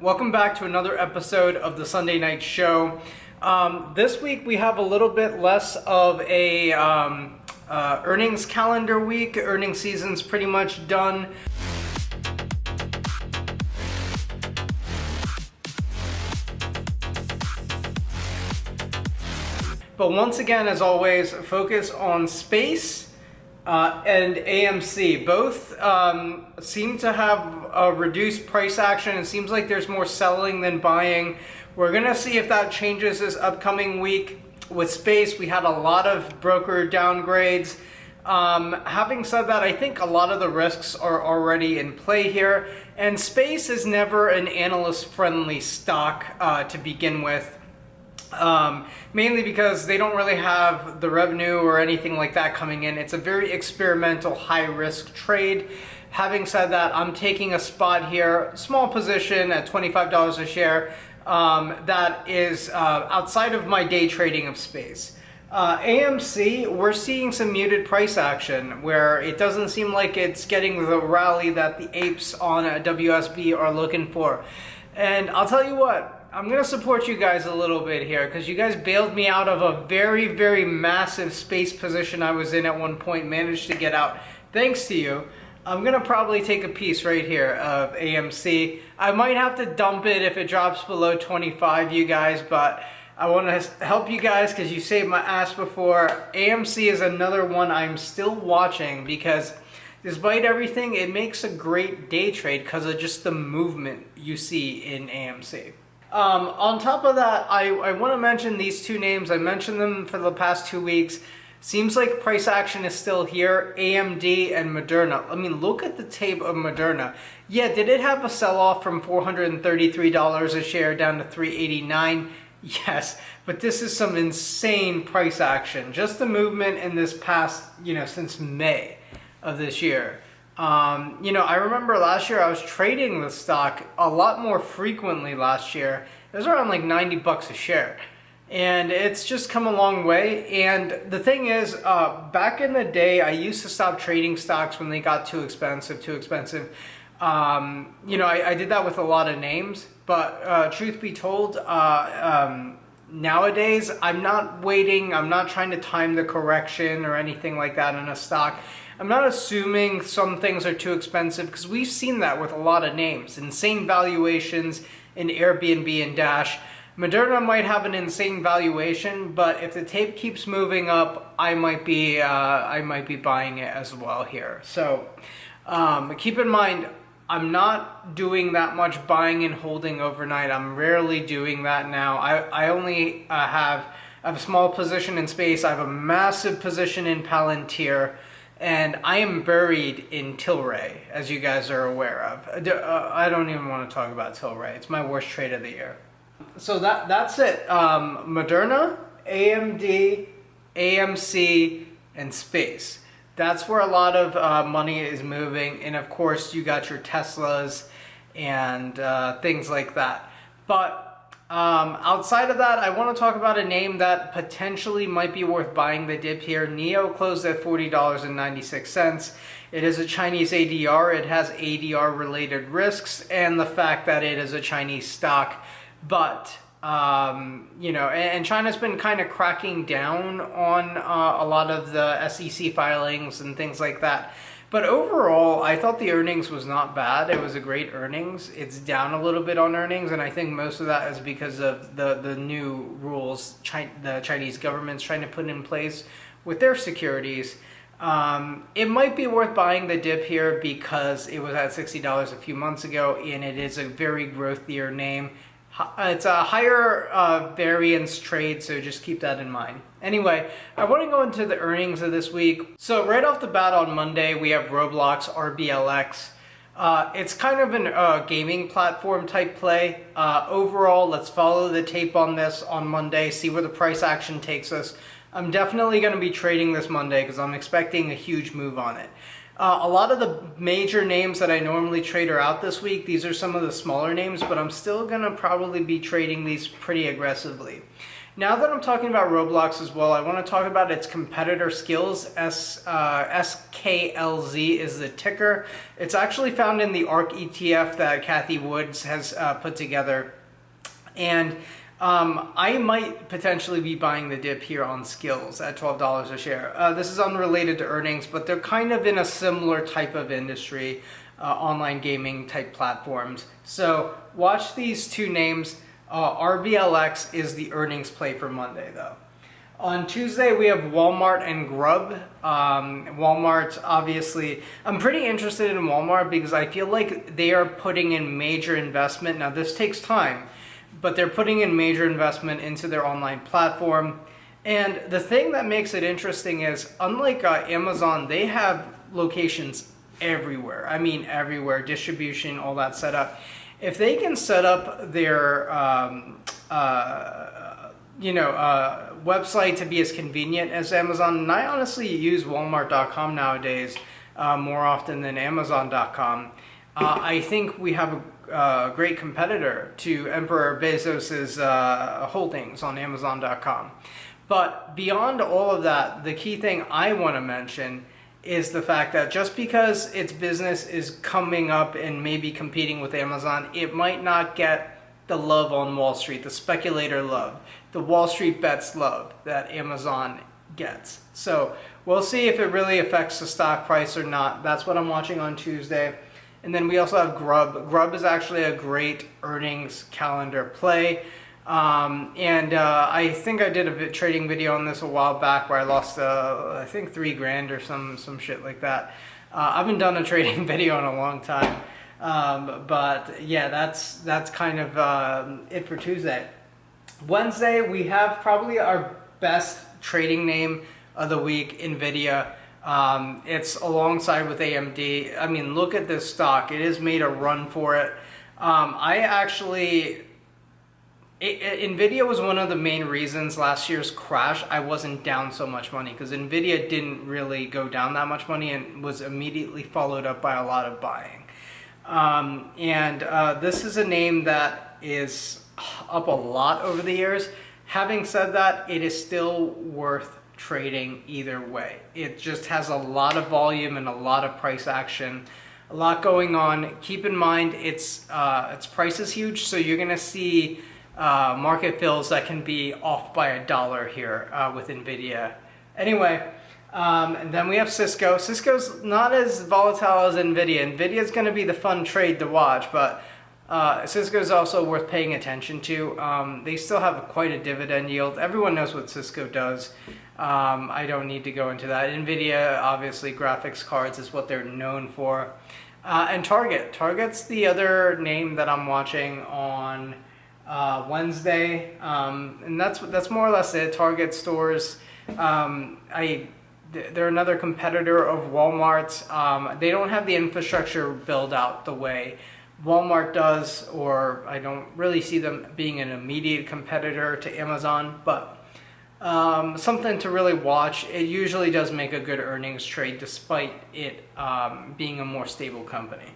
Welcome back to another episode of the Sunday Night Show. This week we have a little bit less of a earnings calendar week. Earnings season's pretty much done. But once again, as always, focus on space and AMC. Both seem to have a reduced price action. It seems like there's more selling than buying. We're gonna see if that changes this upcoming week. With space, we had a lot of broker downgrades. Having said that, I think a lot of the risks are already in play here. And space is never an analyst-friendly stock to begin with. Mainly because they don't really have the revenue or anything like that coming in. It's a very experimental, high-risk trade. Having said that, I'm taking a spot here, small position at $25 a share, that is outside of my day trading of space. AMC, we're seeing some muted price action where it doesn't seem like it's getting the rally that the apes on WSB are looking for. And I'll tell you what, I'm going to support you guys a little bit here because you guys bailed me out of a very, very massive space position I was in at one point, managed to get out thanks to you. I'm going to probably take a piece right here of AMC. I might have to dump it if it drops below 25, you guys, but I want to help you guys because you saved my ass before. AMC is another one I'm still watching because despite everything, it makes a great day trade because of just the movement you see in AMC. On top of that, I want to mention these two names. I mentioned them for the past 2 weeks. Seems like price action is still here. AMD and Moderna. I mean, look at the tape of Moderna. Yeah, did it have a sell-off from $433 a share down to $389? Yes, but this is some insane price action. Just the movement in this past, since May of this year. I remember last year I was trading the stock a lot more frequently last year. It was around like 90 bucks a share. And it's just come a long way. And the thing is, back in the day, I used to stop trading stocks when they got too expensive. I did that with a lot of names. But truth be told, nowadays, I'm not waiting. I'm not trying to time the correction or anything like that in a stock. I'm not assuming some things are too expensive because we've seen that with a lot of names. Insane valuations in Airbnb and Dash. Moderna might have an insane valuation, but if the tape keeps moving up, I might be buying it as well here. So keep in mind, I'm not doing that much buying and holding overnight. I'm rarely doing that now. I only have a small position in space. I have a massive position in Palantir. And I am buried in Tilray, as you guys are aware of. I don't even want to talk about Tilray. It's my worst trade of the year. So that's it. Moderna, AMD, AMC, and space. That's where a lot of money is moving. And of course, you got your Teslas and things like that. But outside of that, I want to talk about a name that potentially might be worth buying the dip here. NIO closed at $40.96. It is a Chinese ADR. It has ADR related risks and the fact that it is a Chinese stock. But, and China's been kind of cracking down on a lot of the SEC filings and things like that. But overall, I thought the earnings was not bad. It was a great earnings. It's down a little bit on earnings, and I think most of that is because of the new rules the Chinese government's trying to put in place with their securities. It might be worth buying the dip here because it was at $60 a few months ago, and it is a very growthier name. It's a higher variance trade, so just keep that in mind. Anyway, I want to go into the earnings of this week. So right off the bat on Monday, we have Roblox, RBLX. It's kind of a gaming platform type play. Overall, let's follow the tape on this on Monday, see where the price action takes us. I'm definitely going to be trading this Monday because I'm expecting a huge move on it. A lot of the major names that I normally trade are out this week. These are some of the smaller names, but I'm still going to probably be trading these pretty aggressively. Now that I'm talking about Roblox as well, I want to talk about its competitor Skills. SKLZ is the ticker. It's actually found in the ARK ETF that Kathy Woods has put together. And I might potentially be buying the dip here on Skills at $12 a share. This is unrelated to earnings, but they're kind of in a similar type of industry, online gaming type platforms. So watch these two names. RBLX is the earnings play for Monday, though. On Tuesday, we have Walmart and GRUB. Walmart, obviously, I'm pretty interested in Walmart because I feel like they are putting in major investment. Now, this takes time, but they're putting in major investment into their online platform. And the thing that makes it interesting is, unlike Amazon, they have locations everywhere. I mean, everywhere, distribution, all that set up. If they can set up their website to be as convenient as Amazon, and I honestly use Walmart.com nowadays more often than Amazon.com, I think we have a great competitor to Emperor Bezos's holdings on Amazon.com. But beyond all of that, the key thing I want to mention is the fact that just because its business is coming up and maybe competing with Amazon, it might not get the love on Wall Street, the speculator love, the Wall Street bets love that Amazon gets. So we'll see if it really affects the stock price or not. That's what I'm watching on Tuesday. And then we also have GRUB. GRUB is actually a great earnings calendar play. I think I did a trading video on this a while back where I lost, I think $3,000 or some shit like that. I haven't done a trading video in a long time. But yeah, that's kind of it for Tuesday. Wednesday, we have probably our best trading name of the week, NVIDIA. It's alongside with AMD. I mean, look at this stock. It has made a run for it. NVIDIA was one of the main reasons last year's crash I wasn't down so much money, because NVIDIA didn't really go down that much money and was immediately followed up by a lot of buying. This is a name that is up a lot over the years. Having said that, it is still worth trading either way. It just has a lot of volume and a lot of price action, a lot going on. Keep in mind its price is huge, so you're gonna see market fills that can be off by $1 here with NVIDIA. Anyway, and then we have Cisco. Cisco's not as volatile as NVIDIA. NVIDIA's going to be the fun trade to watch, but Cisco's also worth paying attention to. They still have quite a dividend yield. Everyone knows what Cisco does. I don't need to go into that. NVIDIA, obviously, graphics cards is what they're known for. And Target. Target's the other name that I'm watching on Wednesday, and that's more or less it. Target stores, they're another competitor of Walmart. They don't have the infrastructure built out the way Walmart does, or I don't really see them being an immediate competitor to Amazon, but something to really watch. It usually does make a good earnings trade despite it being a more stable company.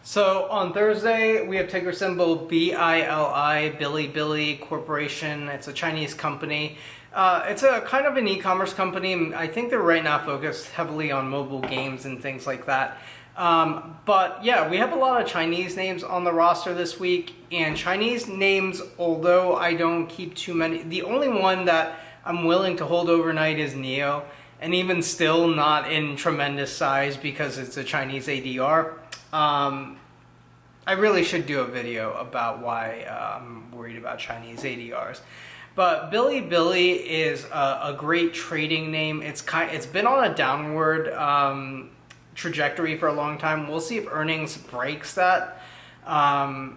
So on Thursday, we have ticker symbol BILI, Bilibili Corporation. It's a Chinese company. It's a kind of an e-commerce company. I think they're right now focused heavily on mobile games and things like that. But yeah, we have a lot of Chinese names on the roster this week. And Chinese names, although I don't keep too many, the only one that I'm willing to hold overnight is NIO. And even still not in tremendous size because it's a Chinese ADR. I really should do a video about why I'm worried about Chinese ADRs. But Bilibili is a great trading name. It's been on a downward trajectory for a long time. We'll see if earnings breaks that. I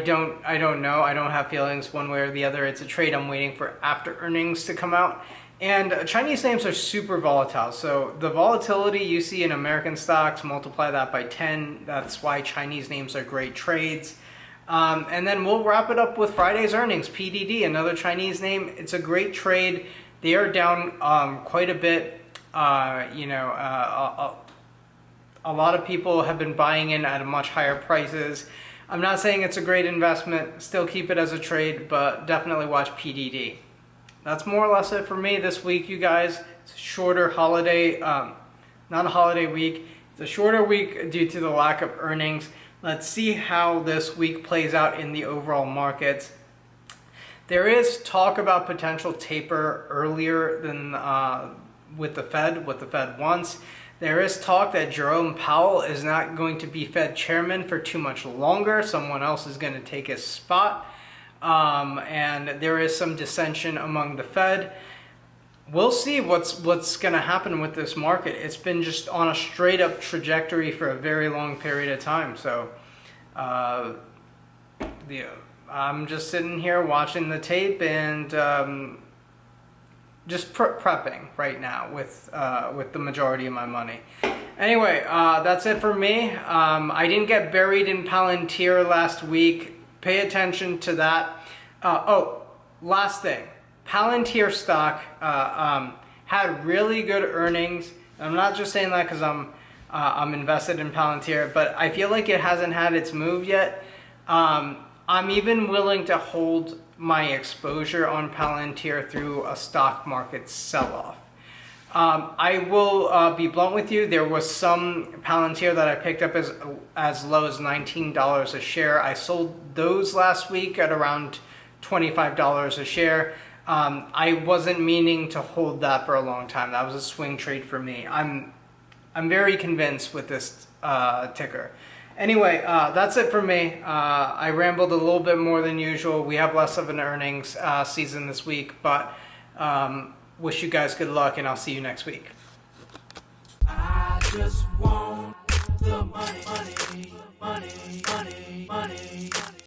don't know. I don't have feelings one way or the other. It's a trade I'm waiting for after earnings to come out. And Chinese names are super volatile. So the volatility you see in American stocks, multiply that by 10. That's why Chinese names are great trades. And then we'll wrap it up with Friday's earnings. PDD, another Chinese name. It's a great trade. They are down quite a bit. A lot of people have been buying in at much higher prices. I'm not saying it's a great investment. Still keep it as a trade, but definitely watch PDD. That's more or less it for me this week, you guys. It's a shorter holiday, not a holiday week. It's a shorter week due to the lack of earnings. Let's see how this week plays out in the overall markets. There is talk about potential taper earlier than with the Fed, what the Fed wants. There is talk that Jerome Powell is not going to be Fed chairman for too much longer. Someone else is going to take his spot. And there is some dissension among the Fed. We'll see what's going to happen with this market. It's been just on a straight up trajectory for a very long period of time. So I'm just sitting here watching the tape and just prepping right now with the majority of my money. Anyway, that's it for me. I didn't get buried in Palantir last week. Pay attention to that. Oh, last thing. Palantir stock had really good earnings. I'm not just saying that because I'm invested in Palantir, but I feel like it hasn't had its move yet. I'm even willing to hold my exposure on Palantir through a stock market sell-off. I will be blunt with you. There was some Palantir that I picked up as low as $19 a share. I sold those last week at around $25 a share. I wasn't meaning to hold that for a long time. That was a swing trade for me. I'm very convinced with this ticker. Anyway, that's it for me. I rambled a little bit more than usual. We have less of an earnings season this week, but wish you guys good luck, and I'll see you next week. I just want the money, money, money, money, money.